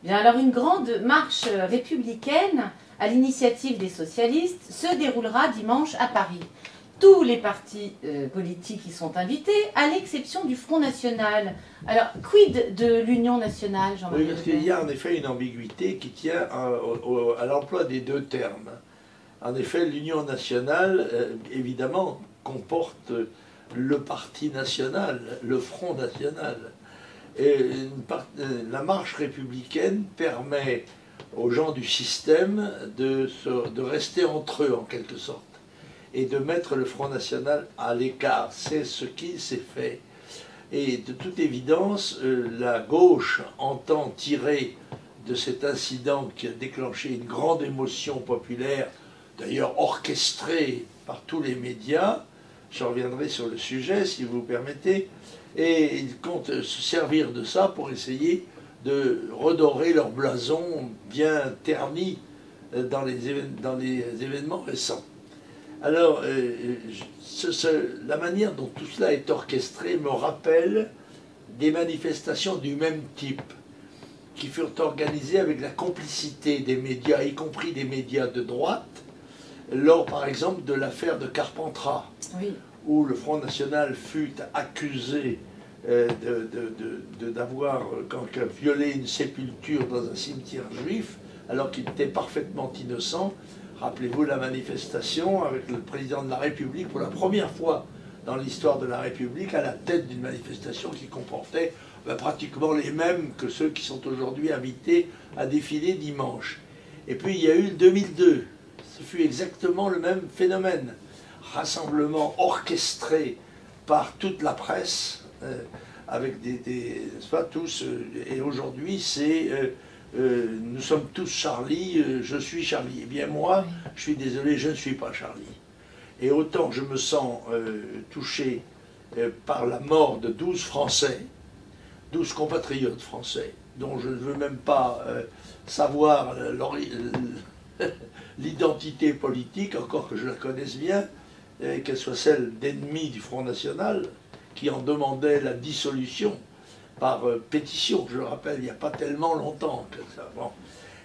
Bien, alors une grande marche républicaine à l'initiative des socialistes se déroulera dimanche à Paris. Tous les partis politiques y sont invités, à l'exception du Front National. Alors, quid de l'Union nationale, Jean-Marie? Oui, parce qu'il y a en effet une ambiguïté qui tient à l'emploi des deux termes. En effet, l'Union nationale, évidemment, comporte le parti national, le Front national. Et la marche républicaine permet aux gens du système de rester entre eux, en quelque sorte, et de mettre le Front national à l'écart. C'est ce qui s'est fait. Et de toute évidence, la gauche entend tirer de cet incident qui a déclenché une grande émotion populaire, d'ailleurs orchestrée par tous les médias, je reviendrai sur le sujet si vous permettez, et ils comptent se servir de ça pour essayer de redorer leur blason bien terni dans les événements récents. Alors, la manière dont tout cela est orchestré me rappelle des manifestations du même type qui furent organisées avec la complicité des médias, y compris des médias de droite, lors par exemple de l'affaire de Carpentras, oui, où le Front National fut accusé d'avoir violé une sépulture dans un cimetière juif, alors qu'il était parfaitement innocent. Rappelez-vous la manifestation avec le président de la République, pour la première fois dans l'histoire de la République, à la tête d'une manifestation qui comportait pratiquement les mêmes que ceux qui sont aujourd'hui invités à défiler dimanche. Et puis il y a eu le 2002, ce fut exactement le même phénomène. Rassemblement orchestré par toute la presse, avec n'est-ce pas, tous, et aujourd'hui c'est nous sommes tous Charlie, je suis Charlie. Eh bien moi, je suis désolé, je ne suis pas Charlie. Et autant je me sens touché par la mort de 12 Français, 12 compatriotes français, dont je ne veux même pas savoir l'identité politique, encore que je la connaisse bien, qu'elle soit celle d'ennemis du Front National, qui en demandait la dissolution par pétition, je le rappelle, il n'y a pas tellement longtemps que ça. Bon.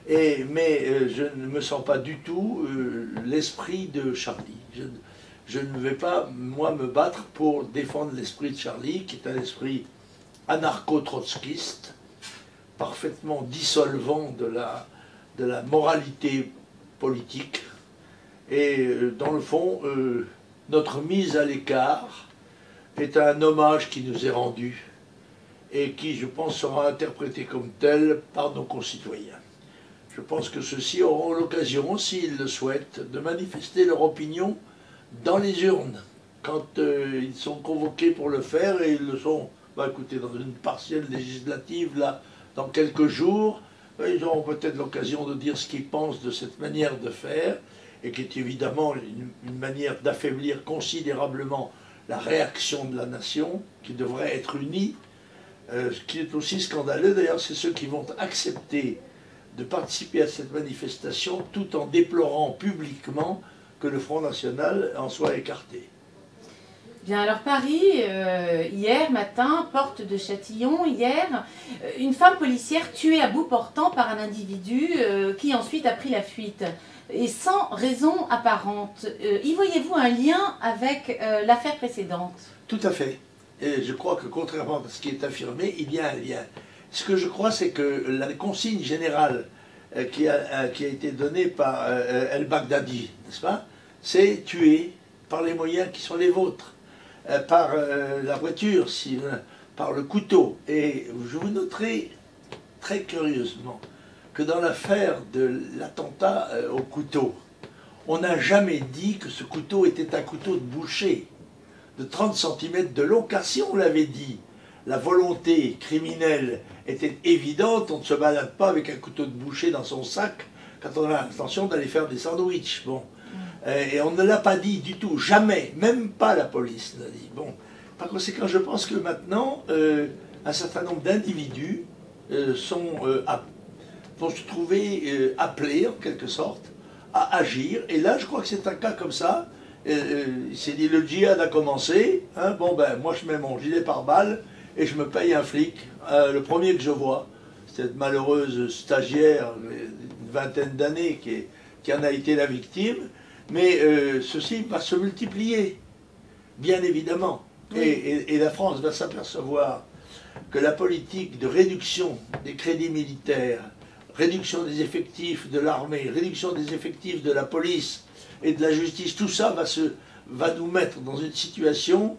Mais je ne me sens pas du tout l'esprit de Charlie. Je ne vais pas, moi, me battre pour défendre l'esprit de Charlie, qui est un esprit anarcho-trotskiste, parfaitement dissolvant de la moralité politique. Et dans le fond, notre mise à l'écart est un hommage qui nous est rendu et qui, je pense, sera interprété comme tel par nos concitoyens. Je pense que ceux-ci auront l'occasion, s'ils le souhaitent, de manifester leur opinion dans les urnes, quand ils sont convoqués pour le faire, et ils le sont, écoutez, dans une partielle législative, là, dans quelques jours, ils auront peut-être l'occasion de dire ce qu'ils pensent de cette manière de faire, et qui est évidemment une manière d'affaiblir considérablement la réaction de la nation, qui devrait être unie. Ce qui est aussi scandaleux, d'ailleurs, c'est ceux qui vont accepter de participer à cette manifestation tout en déplorant publiquement que le Front National en soit écarté. Bien, alors Paris, hier matin, porte de Châtillon, hier, une femme policière tuée à bout portant par un individu qui ensuite a pris la fuite, et sans raison apparente. Y voyez-vous un lien avec l'affaire précédente? Tout à fait. Et je crois que contrairement à ce qui est affirmé, il y a un lien. Ce que je crois, c'est que la consigne générale qui a été donnée par El-Baghdadi, n'est-ce pas, c'est tuer par les moyens qui sont les vôtres, par la voiture, par le couteau. Et je vous noterai très curieusement que dans l'affaire de l'attentat au couteau, on n'a jamais dit que ce couteau était un couteau de boucher de 30 cm de long, car si on l'avait dit, la volonté criminelle était évidente, on ne se balade pas avec un couteau de boucher dans son sac quand on a l'intention d'aller faire des sandwichs. Bon. Et on ne l'a pas dit du tout, jamais, même pas la police l'a dit. Bon. Par conséquent, je pense que maintenant, un certain nombre d'individus vont se trouver appelés, en quelque sorte, à agir. Et là, je crois que c'est un cas comme ça. Il s'est dit, le djihad a commencé, hein, bon ben, moi je mets mon gilet pare-balles et je me paye un flic, le premier que je vois. cette malheureuse stagiaire d'une vingtaine d'années qui en a été la victime, mais ceci va se multiplier, bien évidemment. Oui. Et la France va s'apercevoir que la politique de réduction des crédits militaires, réduction des effectifs de l'armée, réduction des effectifs de la police et de la justice, tout ça va nous mettre dans une situation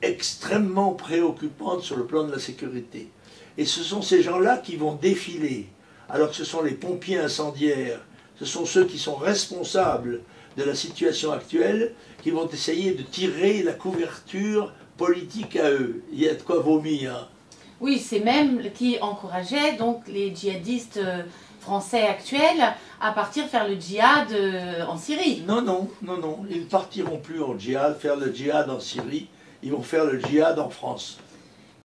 extrêmement préoccupante sur le plan de la sécurité. Et ce sont ces gens-là qui vont défiler, alors que ce sont les pompiers incendiaires, ce sont ceux qui sont responsables de la situation actuelle, qui vont essayer de tirer la couverture politique à eux. Il y a de quoi vomir. Oui, c'est même qui encourageait donc les djihadistes français actuels à partir faire le djihad en Syrie. Non, non, non, non. Ils ne partiront plus en djihad, faire le djihad en Syrie. Ils vont faire le djihad en France.